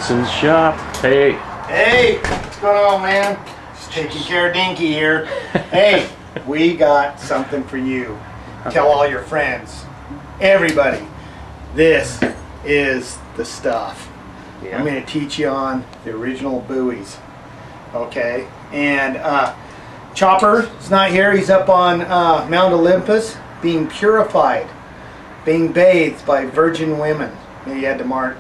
Fitzen's shop. Hey. Hey, what's going on, man? Just taking care of Dinky here. Hey, we got something for you. Tell all your friends, everybody, this is the stuff. Yeah. I'm going to teach you on the original Bowie's. Okay? And Chopper is not here. He's up on Mount Olympus being purified, being bathed by virgin women. And he had to go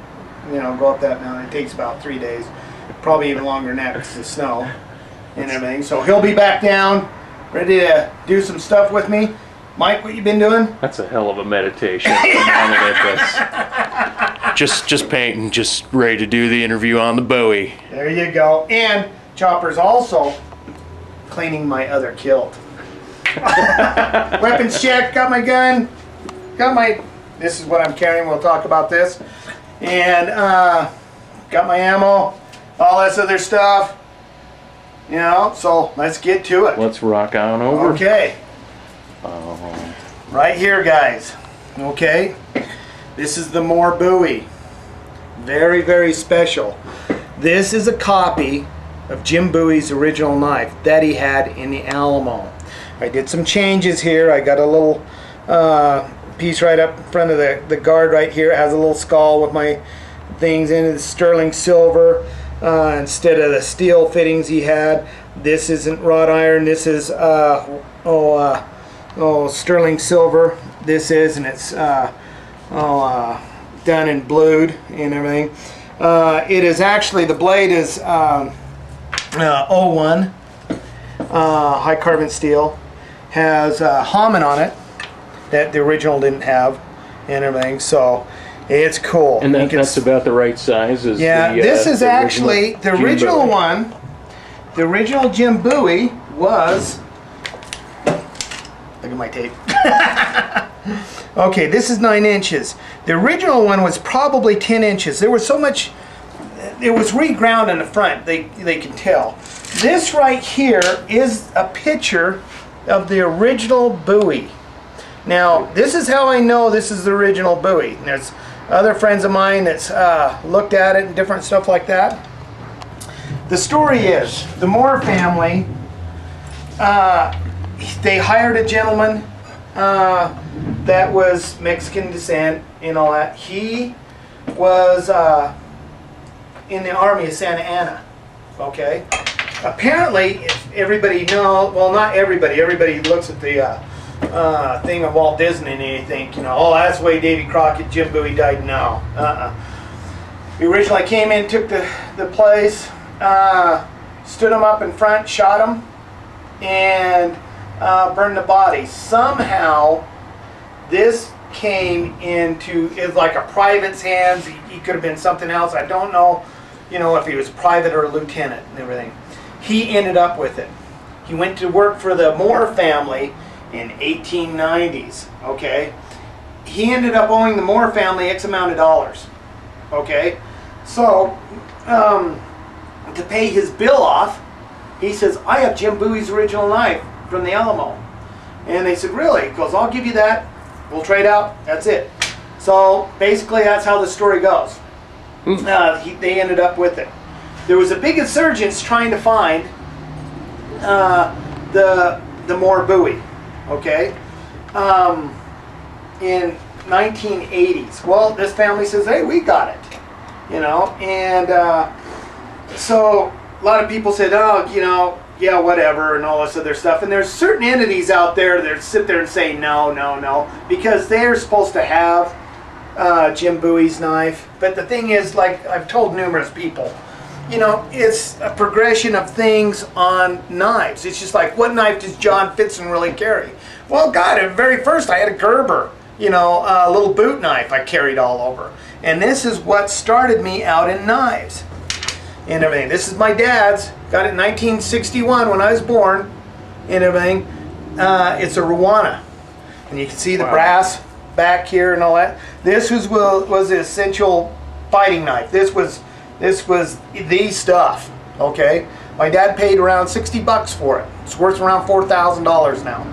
up that mountain. It takes about 3 days, probably even longer than that because of snow and everything. So he'll be back down, ready to do some stuff with me. Mike, what you been doing? That's a hell of a meditation. On Olympus. Just painting, just ready to do the interview on the Bowie. There you go. And Chopper's also cleaning my other kilt. Weapons check, got my gun, this is what I'm carrying, we'll talk about this. And got my ammo, all this other stuff. So let's get to it. Let's rock on over. Okay. Right here, guys. Okay. This is the more Bowie. Very, very special. This is a copy of Jim Bowie's original knife that he had in the Alamo. I did some changes here. I got a little piece right up in front of the guard right here. It has a little skull with my things in it. Sterling silver instead of the steel fittings he had. This isn't wrought iron. This is sterling silver. This is, and it's done in blued and everything. It is actually, the blade is 01 high carbon steel. Has Hammond on it that the original didn't have and everything, so it's cool. And that's about the right size. As this is actually the original one. The original Jim Bowie was, look at my tape. Okay, this is 9 inches. The original one was probably 10 inches. There was so much, it was reground in the front, they can tell. This right here is a picture of the original Bowie. Now, this is how I know this is the original Bowie. There's other friends of mine that's looked at it and different stuff like that. The story is, the Moore family, they hired a gentleman that was Mexican descent and all that. He was in the army of Santa Anna, okay? Apparently, if everybody knows, well, not everybody. Everybody looks at the thing of Walt Disney and they think, oh, that's the way Davy Crockett, Jim Bowie died. No. He originally came in, took the place, stood him up in front, shot him, and burned the body. Somehow, this came into, it's like a private's hands. He could have been something else. I don't know, if he was private or a lieutenant and everything. He ended up with it. He went to work for the Moore family in 1890s, okay? He ended up owing the Moore family X amount of dollars, okay? So, to pay his bill off, he says, I have Jim Bowie's original knife from the Alamo. And they said, really? He goes, I'll give you that. We'll trade out. That's it. So, basically, that's how the story goes. They ended up with it. There was a big insurgence trying to find the Moore Bowie, okay, in 1980s. Well, this family says, hey, we got it, and so a lot of people said, oh, yeah, whatever, and all this other stuff. And there's certain entities out there that sit there and say, no, no, no, because they're supposed to have Jim Bowie's knife. But the thing is, like I've told numerous people, it's a progression of things on knives. It's just like, what knife does John Fitzen really carry? Well, God, at the very first I had a Gerber, a little boot knife I carried all over. And this is what started me out in knives and everything. This is my dad's. Got it in 1961 when I was born and everything. It's a Ruana. And you can see the brass back here and all that. This was the essential fighting knife. This was the stuff, okay? My dad paid around $60 for it. It's worth around $4,000 now,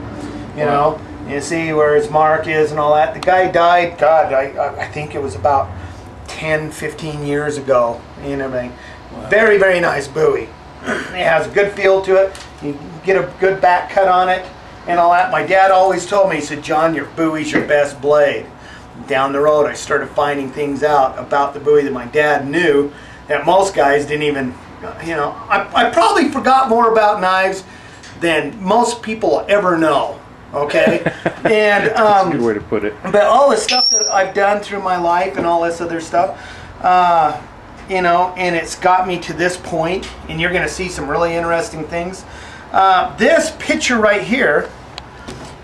know? You see where his mark is and all that. The guy died, God, I think it was about 10, 15 years ago and everything. Wow. Very, very nice Bowie. It has a good feel to it. You get a good back cut on it and all that. My dad always told me, he said, John, your Bowie's your best blade. Down the road, I started finding things out about the Bowie that my dad knew that most guys didn't even, you know, I probably forgot more about knives than most people ever know. Okay, and that's a good way to put it. But all the stuff that I've done through my life and all this other stuff, you know, and it's got me to this point, and you're going to see some really interesting things. This picture right here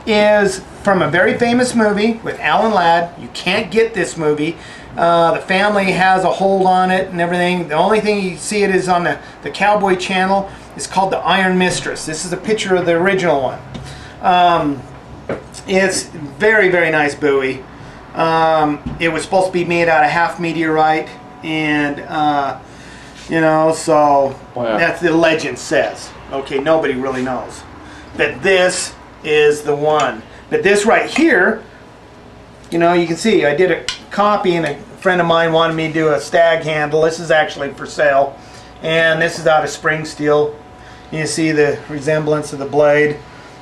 is from a very famous movie with Alan Ladd. You can't get this movie. The family has a hold on it and everything. The only thing you see it is on the Cowboy Channel. It's called The Iron Mistress. This is a picture of the original one. It's very, very nice Bowie. It was supposed to be made out of half meteorite, and you know, so wow. That's the legend says. Okay, nobody really knows, but this is the one. But this right here, you know, you can see I did a copy, and a friend of mine wanted me to do a stag handle. This is actually for sale, and this is out of spring steel. You see the resemblance of the blade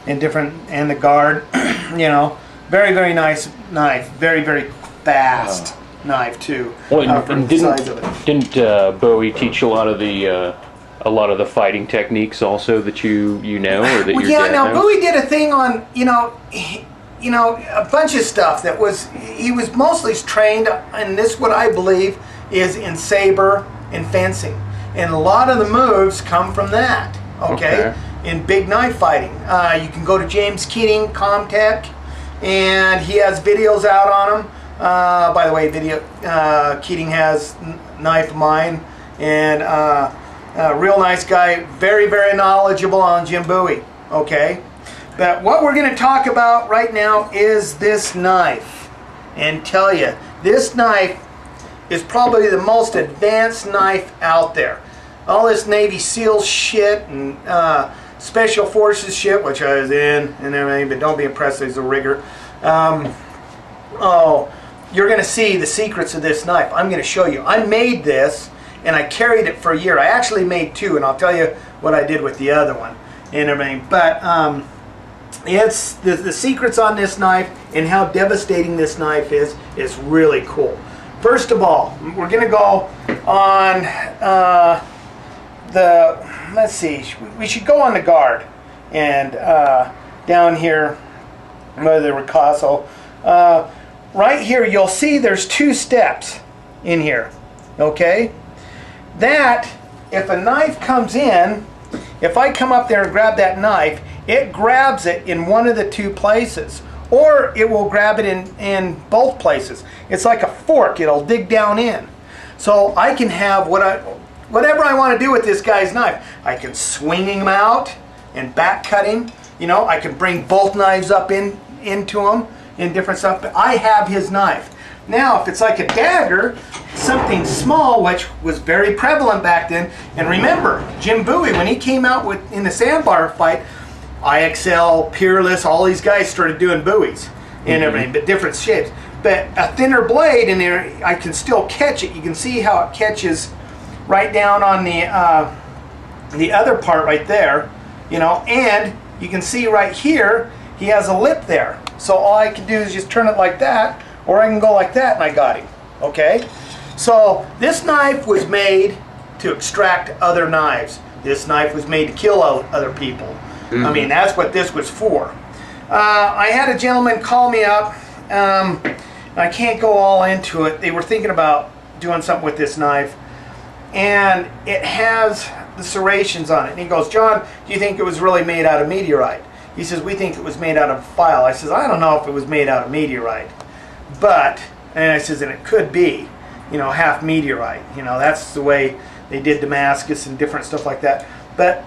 and different, and the guard. You know, very, very nice knife. Very, very fast knife too. Well, for the size of it. Didn't Bowie teach a lot of the fighting techniques also that you know, or that your dad knows? Bowie did a thing on, you know, a bunch of stuff that was, he was mostly trained, and this what I believe is in saber and fencing, and a lot of the moves come from that. Okay. In big knife fighting. You can go to James Keating, Comtech, and he has videos out on him. By the way, Keating has Knife of Mine, and a real nice guy, very, very knowledgeable on Jim Bowie. Okay, but what we're going to talk about right now is this knife, and tell you, this knife is probably the most advanced knife out there. All this Navy SEAL shit and Special Forces shit, which I was in and everything, but don't be impressed, there's a rigger. Oh, you're going to see the secrets of this knife. I'm going to show you. I made this, and I carried it for a year. I actually made two, and I'll tell you what I did with the other one and everything. But it's the secrets on this knife and how devastating this knife is really cool. First of all, we're going to go on let's see, we should go on the guard, and down here where the ricasso, right here you'll see there's two steps in here. Okay, that if a knife comes in, if I come up there and grab that knife, it grabs it in one of the two places, or it will grab it in both places. It's like a fork, it'll dig down in. So I can have whatever I want to do with this guy's knife. I can swing him out and back cut him. You know, I can bring both knives up into him in different stuff. But I have his knife. Now, if it's like a dagger, something small, which was very prevalent back then. And remember, Jim Bowie, when he came out in the sandbar fight, IXL, Peerless, all these guys started doing Bowies and everything, but different shapes. But a thinner blade in there, I can still catch it. You can see how it catches right down on the other part right there, you know, and you can see right here he has a lip there. So all I can do is just turn it like that, or I can go like that and I got him. Okay, so this knife was made to extract other knives. This knife was made to kill other people. I mean, that's what this was for. I had a gentleman call me up. I can't go all into it. They were thinking about doing something with this knife, and it has the serrations on it. And he goes, John, do you think it was really made out of meteorite? He says, we think it was made out of file. I says, I don't know if it was made out of meteorite, but, and I says, and it could be, you know, half meteorite. You know, that's the way they did Damascus and different stuff like that. But